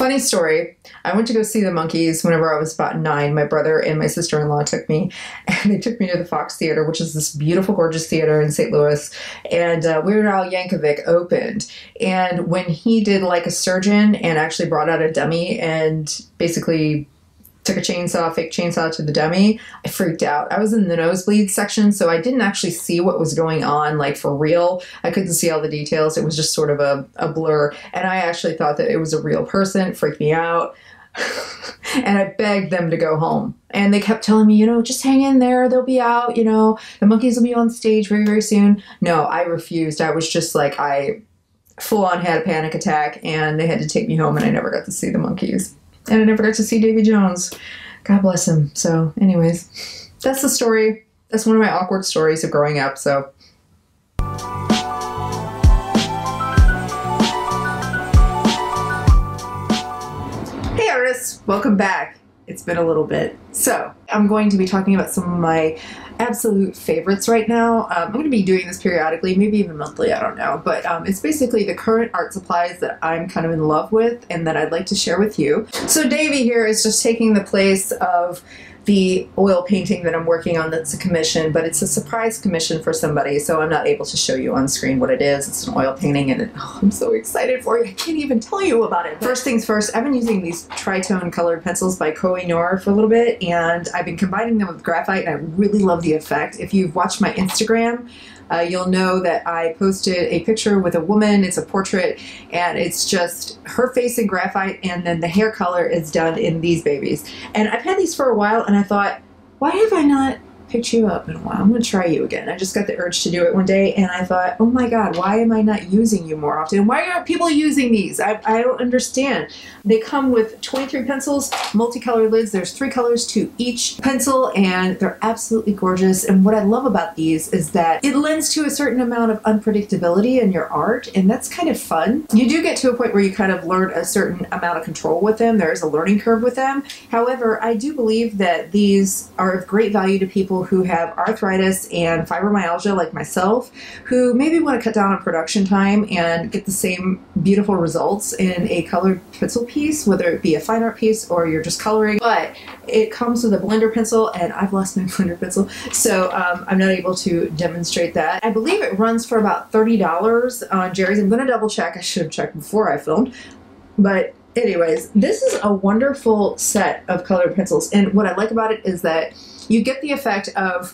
Funny story. I went to go see the monkeys whenever I was about 9. My brother and my sister-in-law took me, and they took me to the Fox Theater, which is this beautiful, gorgeous theater in St. Louis. And Weird Al Yankovic opened. And when he did like a surgeon and actually brought out a dummy and basically took a chainsaw, fake chainsaw to the dummy, I freaked out. I was in the nosebleed section, so I didn't actually see what was going on, like for real. I couldn't see all the details. It was just sort of a blur. And I actually thought that it was a real person. It freaked me out. And I begged them to go home. And they kept telling me, you know, just hang in there. They'll be out, you know, the monkeys will be on stage very, very soon. No, I refused. I was just like, I full on had a panic attack, and they had to take me home, and I never got to see the monkeys. And I never got to see Davy Jones. God bless him. So anyways, that's the story. That's one of my awkward stories of growing up. So hey artists, welcome back. It's been a little bit. So I'm going to be talking about some of my absolute favorites right now. I'm going to be doing this periodically, maybe even monthly, I don't know. But it's basically the current art supplies that I'm kind of in love with and that I'd like to share with you. So Davy here is just taking the place of the oil painting that I'm working on that's a commission, but it's a surprise commission for somebody, so I'm not able to show you on screen what it is. It's an oil painting, and I'm so excited for you. I can't even tell you about it. First things first, I've been using these Tritone colored pencils by Koh-i-Noor for a little bit, and I've been combining them with graphite, and I really love the effect. If you've watched my Instagram, you'll know that I posted a picture with a woman. It's a portrait, and it's just her face in graphite, and then the hair color is done in these babies. And I've had these for a while, and I thought, why have I not picked you up in a while? I'm going to try you again. I just got the urge to do it one day, and I thought, oh my God, why am I not using you more often? Why aren't people using these? I don't understand. They come with 23 pencils, multicolored lids. There's 3 colors to each pencil, and they're absolutely gorgeous. And what I love about these is that it lends to a certain amount of unpredictability in your art, and that's kind of fun. You do get to a point where you kind of learn a certain amount of control with them. There is a learning curve with them. However, I do believe that these are of great value to people who have arthritis and fibromyalgia like myself, who maybe want to cut down on production time and get the same beautiful results in a colored pencil piece, whether it be a fine art piece or you're just coloring. But it comes with a blender pencil, and I've lost my blender pencil, so I'm not able to demonstrate that. I believe it runs for about $30 on Jerry's. I'm going to double check. I should have checked before I filmed. But anyways, this is a wonderful set of colored pencils, and what I like about it is that you get the effect of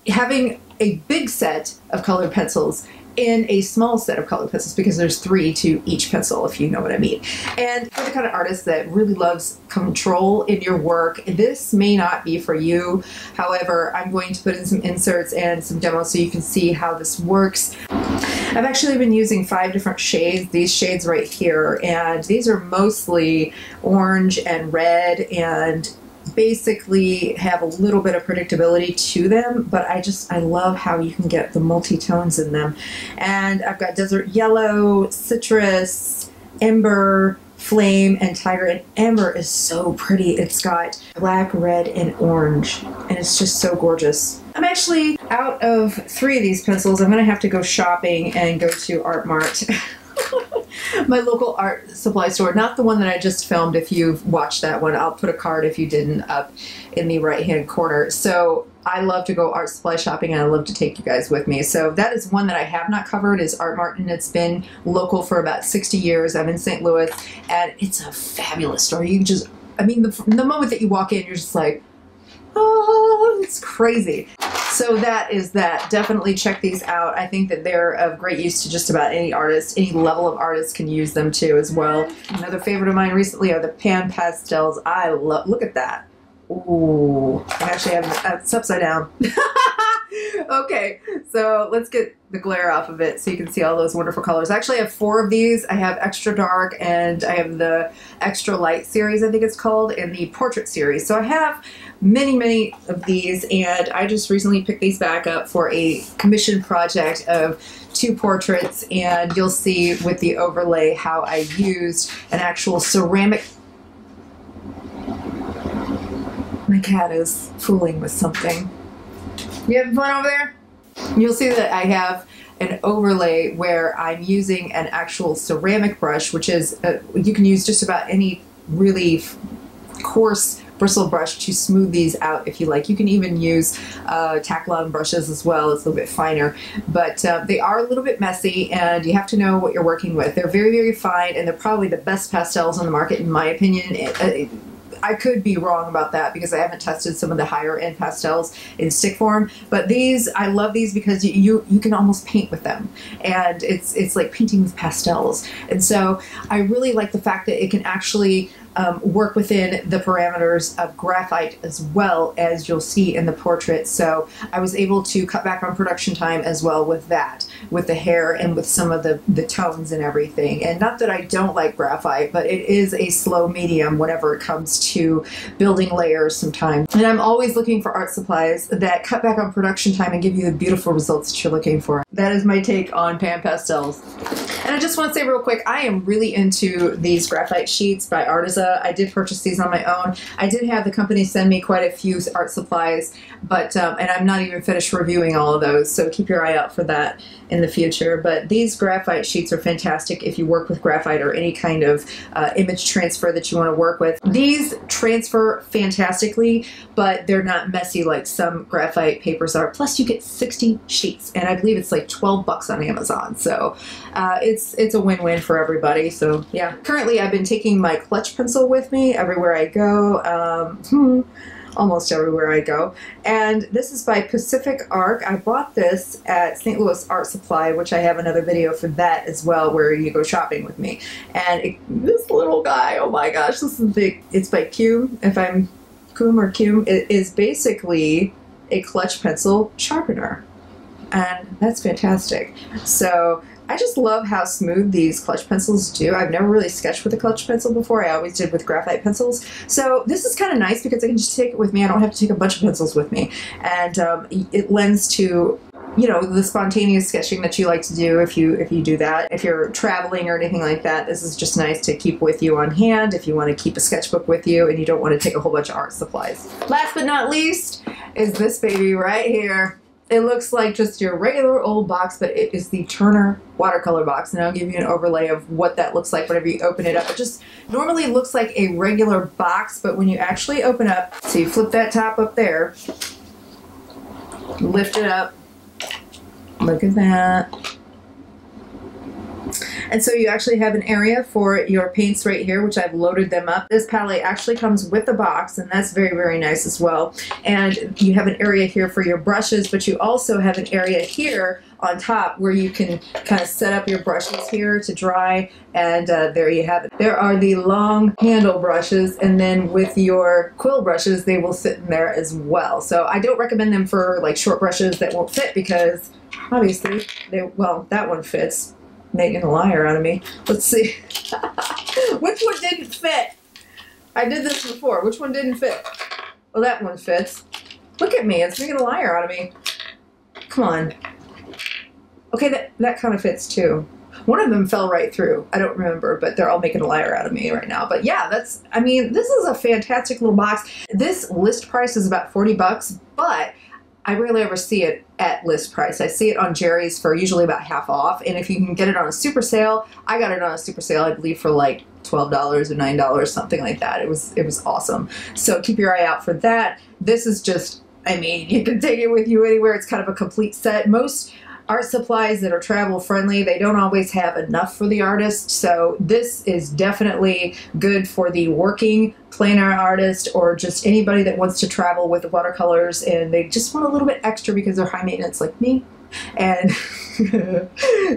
having a big set of colored pencils in a small set of colored pencils, because there's 3 to each pencil, if you know what I mean. And for the kind of artist that really loves control in your work, this may not be for you. However, I'm going to put in some inserts and some demos so you can see how this works. I've actually been using 5 different shades, these shades right here, and these are mostly orange and red, and basically have a little bit of predictability to them, but I love how you can get the multi-tones in them. And I've got desert yellow, citrus, ember, flame, and tiger. And amber is so pretty. It's got black, red, and orange, and it's just so gorgeous. I'm actually out of 3 of these pencils. I'm gonna have to go shopping and go to Art Mart. My local art supply store, not the one that I just filmed. If you've watched that one, I'll put a card if you didn't up in the right hand corner. So I love to go art supply shopping, and I love to take you guys with me. So that is one that I have not covered, is Art Mart, and it's been local for about 60 years. I'm in St. Louis, and it's a fabulous store. You just, I mean, the moment that you walk in, you're just like, oh, it's crazy. So that is that. Definitely check these out. I think that they're of great use to just about any artist. Any level of artist can use them too as well. Another favorite of mine recently are the pan pastels. I love, look at that. Ooh, I actually have it's upside down. Okay, so let's get the glare off of it so you can see all those wonderful colors. I actually have 4 of these. I have extra dark, and I have the extra light series, I think it's called, and the portrait series. So I have many of these, and I just recently picked these back up for a commission project of 2 portraits, and you'll see with the overlay how I used an actual ceramic. My cat is fooling with something. You having fun over there? You'll see that I have an overlay where I'm using an actual ceramic brush, which is, you can use just about any really coarse bristle brush to smooth these out if you like. You can even use Taklon brushes as well. It's a little bit finer, but they are a little bit messy, and you have to know what you're working with. They're very, very fine, and they're probably the best pastels on the market in my opinion. I could be wrong about that because I haven't tested some of the higher end pastels in stick form, but these, I love these because you can almost paint with them, and it's like painting with pastels. And so I really like the fact that it can actually work within the parameters of graphite as well, as you'll see in the portrait. So I was able to cut back on production time as well with that, with the hair and with some of the tones and everything. And not that I don't like graphite, but it is a slow medium whenever it comes to building layers sometimes. And I'm always looking for art supplies that cut back on production time and give you the beautiful results that you're looking for. That is my take on pan pastels. And I just want to say real quick, I am really into these graphite sheets by Arteza. I did purchase these on my own. I did have the company send me quite a few art supplies, but and I'm not even finished reviewing all of those, so keep your eye out for that in the future. But these graphite sheets are fantastic if you work with graphite or any kind of image transfer that you want to work with. These transfer fantastically, but they're not messy like some graphite papers are. Plus you get 60 sheets, and I believe it's like 12 bucks on Amazon, so it's a win-win for everybody. So yeah, currently I've been taking my clutch pencil with me everywhere I go. Almost everywhere I go. And this is by Pacific Arc. I bought this at St. Louis Art Supply, which I have another video for that as well, where you go shopping with me. And this little guy, oh my gosh, this is big. It's by Cume, if I'm Cume or Cume. It is basically a clutch pencil sharpener. And that's fantastic. So I just love how smooth these clutch pencils do. I've never really sketched with a clutch pencil before. I always did with graphite pencils. So this is kind of nice because I can just take it with me. I don't have to take a bunch of pencils with me. And it lends to, you know, the spontaneous sketching that you like to do if you do that. If you're traveling or anything like that, this is just nice to keep with you on hand if you want to keep a sketchbook with you and you don't want to take a whole bunch of art supplies. Last but not least is this baby right here. It looks like just your regular old box, but it is the Turner watercolor box. And I'll give you an overlay of what that looks like whenever you open it up. It just normally looks like a regular box, but when you actually open up, so you flip that top up there, lift it up, look at that. And so you actually have an area for your paints right here, which I've loaded them up. This palette actually comes with the box, and that's very, very nice as well. And you have an area here for your brushes, but you also have an area here on top where you can kind of set up your brushes here to dry, and there you have it. There are the long handle brushes, and then with your quill brushes, they will sit in there as well. So I don't recommend them for like short brushes that won't fit because obviously, well, that one fits. Making a liar out of me. Let's see. Which one didn't fit? I did this before. Which one didn't fit? Well, that one fits. Look at me. It's making a liar out of me. Come on. Okay, that kind of fits too. One of them fell right through. I don't remember, but they're all making a liar out of me right now. But yeah, I mean, this is a fantastic little box. This list price is about 40 bucks, but I rarely ever see it at list price. I see it on Jerry's for usually about half off, and if you can get it on a super sale, I got it on a super sale, I believe for like $12 or $9, something like that. It was awesome. So keep your eye out for that. This is just, I mean, you can take it with you anywhere. It's kind of a complete set. Most art supplies that are travel friendly, they don't always have enough for the artist, so this is definitely good for the working planner artist or just anybody that wants to travel with the watercolors and they just want a little bit extra because they're high maintenance like me. And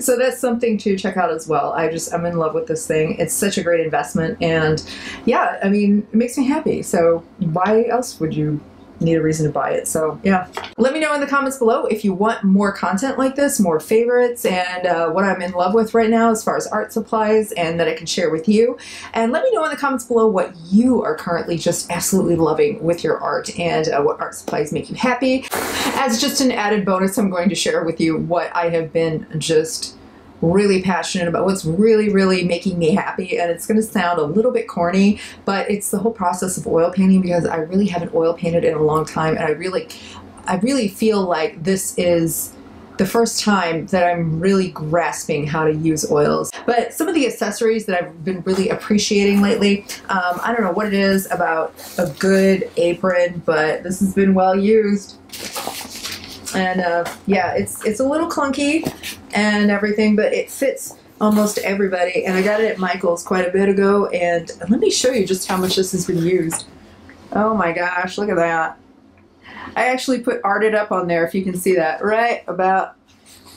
so that's something to check out as well. I'm in love with this thing. It's such a great investment, and yeah, I mean, it makes me happy. So why else would you need a reason to buy it? So yeah, let me know in the comments below if you want more content like this, more favorites, and what I'm in love with right now as far as art supplies and that I can share with you. And let me know in the comments below what you are currently just absolutely loving with your art and what art supplies make you happy. As just an added bonus, I'm going to share with you what I have been just really passionate about, what's really, really making me happy. And it's going to sound a little bit corny, but it's the whole process of oil painting, because I really haven't oil painted in a long time, and I really feel like this is the first time that I'm really grasping how to use oils. But some of the accessories that I've been really appreciating lately, I don't know what it is about a good apron, but this has been well used. And yeah, it's a little clunky and everything, but it fits almost everybody. And I got it at Michael's quite a bit ago, and let me show you just how much this has been used. Oh my gosh, look at that. I actually put Arted Up on there, if you can see that, right about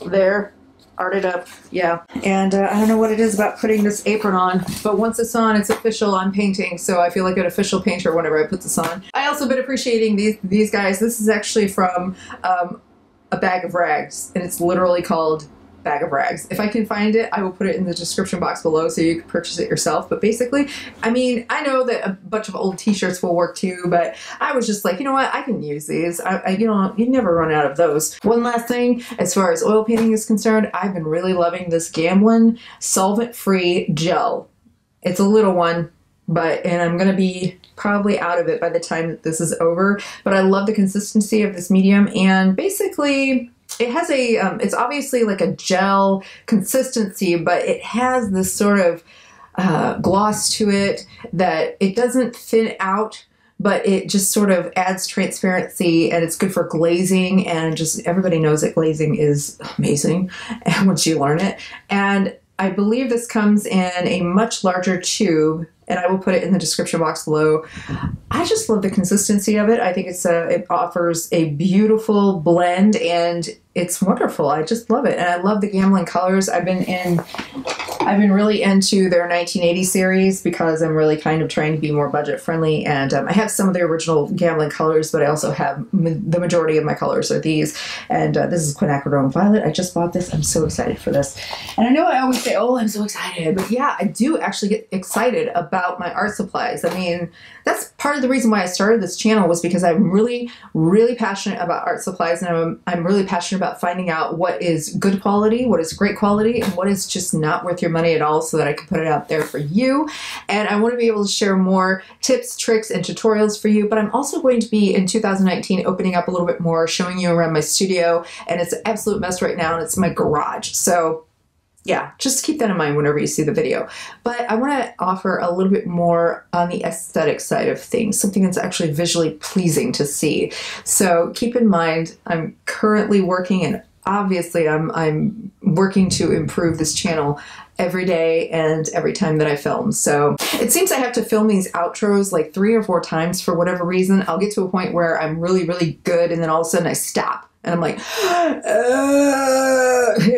there. Arted Up, yeah. And I don't know what it is about putting this apron on, but once it's on, it's official. I'm painting, so I feel like an official painter whenever I put this on. I also been appreciating these guys. This is actually from a bag of rags, and it's literally called Bag of Rags. If I can find it, I will put it in the description box below so you can purchase it yourself. But basically, I mean, I know that a bunch of old t-shirts will work too, but I was just like, you know what, I can use these. You know, you never run out of those. One last thing, as far as oil painting is concerned, I've been really loving this Gamblin solvent-free gel. It's a little one, and I'm gonna be probably out of it by the time that this is over, but I love the consistency of this medium, and basically it has a, it's obviously like a gel consistency, but it has this sort of gloss to it that it doesn't thin out, but it just sort of adds transparency, and it's good for glazing, and just everybody knows that glazing is amazing once you learn it. And I believe this comes in a much larger tube, and I will put it in the description box below. I just love the consistency of it. I think it offers a beautiful blend, and it's wonderful. I just love it, and I love the Gamblin colors. I've been really into their 1980 series because I'm really kind of trying to be more budget friendly, and I have some of the original Gamblin colors, but I also have the majority of my colors are these, and this is Quinacridone Violet. I just bought this. I'm so excited for this, and I know I always say, oh, I'm so excited, but yeah, I do actually get excited about my art supplies. I mean, that's part of the reason why I started this channel, was because I'm really, really passionate about art supplies, and I'm really passionate about finding out what is good quality, what is great quality, and what is just not worth your money at all, so that I can put it out there for you. And I want to be able to share more tips, tricks, and tutorials for you, but I'm also going to be in 2019 opening up a little bit more, showing you around my studio, and it's an absolute mess right now, and it's my garage. So yeah, just keep that in mind whenever you see the video. But I want to offer a little bit more on the aesthetic side of things, something that's actually visually pleasing to see. So keep in mind, I'm currently working, and obviously I'm working to improve this channel every day and every time that I film. So it seems I have to film these outros like 3 or 4 times for whatever reason. I'll get to a point where I'm really, really good, and then all of a sudden I stop. And I'm like,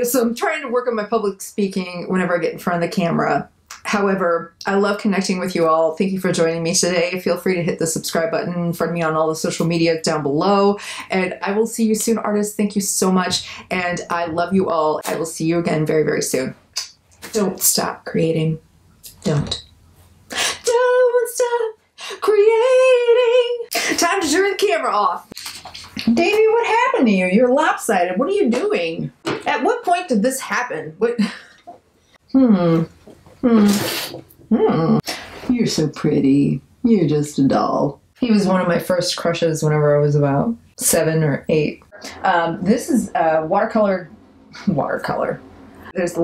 so I'm trying to work on my public speaking whenever I get in front of the camera. However, I love connecting with you all. Thank you for joining me today. Feel free to hit the subscribe button. Find me on all the social media down below. And I will see you soon, artists. Thank you so much. And I love you all. I will see you again very, very soon. Don't stop creating. Don't stop creating. Time to turn the camera off. Davey, what happened to you? You're lopsided. What are you doing? At what point did this happen? What? You're so pretty. You're just a doll. He was one of my first crushes whenever I was about 7 or 8. This is watercolor. There's the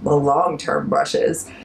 long-term brushes.